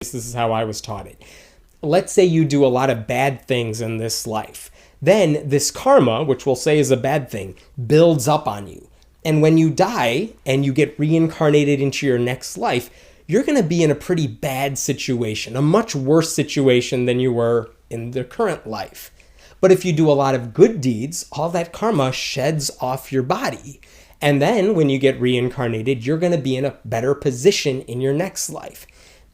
This is how I was taught it. Let's say you do a lot of bad things in this life. Then this karma, which we'll say is a bad thing, builds up on you. And when you die and you get reincarnated into your next life, you're going to be in a pretty bad situation, a much worse situation than you were in the current life. But if you do a lot of good deeds, all that karma sheds off your body. And then when you get reincarnated, you're going to be in a better position in your next life.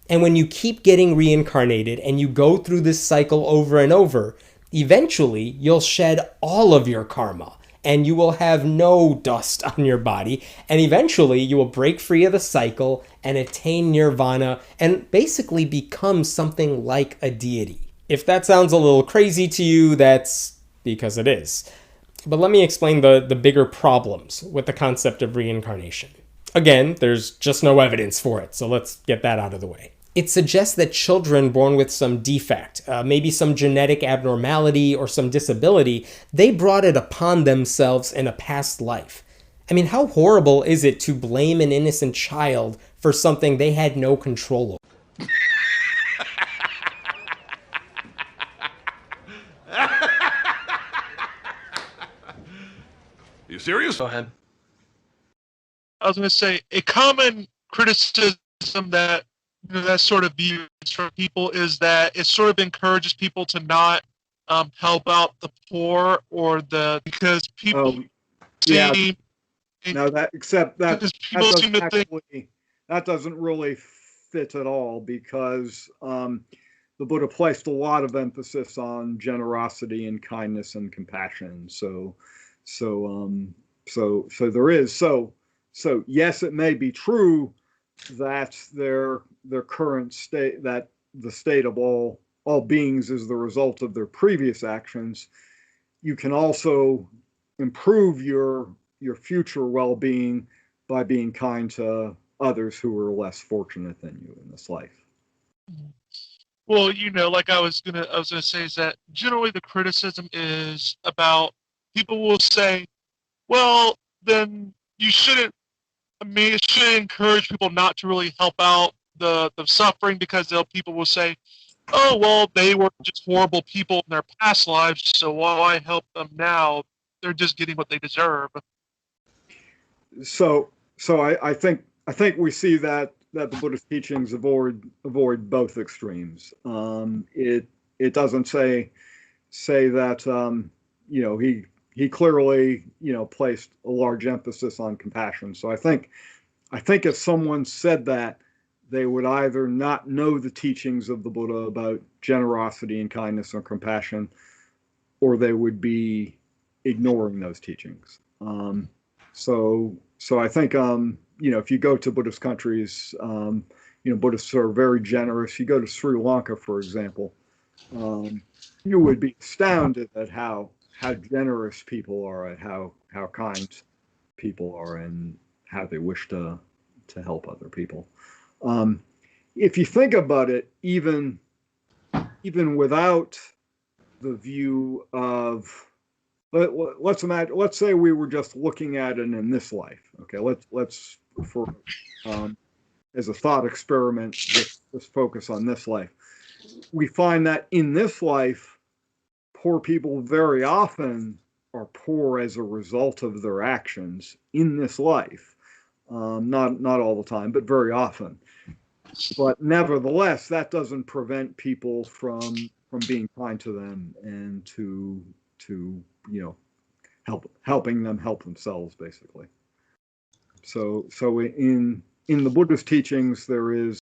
And when you keep getting reincarnated and you go through this cycle over and over, eventually you'll shed all of your karma and you will have no dust on your body. And eventually you will break free of the cycle and attain nirvana and basically become something like a deity. If that sounds a little crazy to you, that's because it is. But let me explain the bigger problems with the concept of reincarnation. Again, there's just no evidence for it, so let's get that out of the way. It suggests that children born with some defect, maybe some genetic abnormality or some disability, they brought it upon themselves in a past life. I mean, how horrible is it to blame an innocent child for something they had no control over? You serious? Go ahead. I was going to say a common criticism that that sort of views from people is that it sort of encourages people to not help out the poor or because people yeah. seem No, that except that that that doesn't really fit at all because the Buddha placed a lot of emphasis on generosity and kindness and compassion. So there is so yes, it may be true that their current state, that the state of all beings is the result of their previous actions. You can also improve your future well-being by being kind to others who are less fortunate than you in this life. Well, like I was gonna say is that generally the criticism is about people will say, well, then you shouldn't. I mean, it should encourage people not to really help out the suffering because people will say, oh, well, they were just horrible people in their past lives, so why help them now? They're just getting what they deserve. So I think we see that the Buddhist teachings avoid both extremes. It doesn't say that he clearly placed a large emphasis on compassion. So I think if someone said that, they would either not know the teachings of the Buddha about generosity and kindness or compassion, or they would be ignoring those teachings. So I think if you go to Buddhist countries, Buddhists are very generous. You go to Sri Lanka, for example, you would be astounded at how generous people are, at how kind people are, and how they wish to help other people. If you think about it, even without the view of, let's say we were just looking at it in this life. Okay, let's for as a thought experiment, just focus on this life. We find that in this life, poor people very often are poor as a result of their actions in this life. Not all the time, but very often. But nevertheless, that doesn't prevent people from being kind to them and to helping them help themselves, basically. So in the Buddhist teachings, there is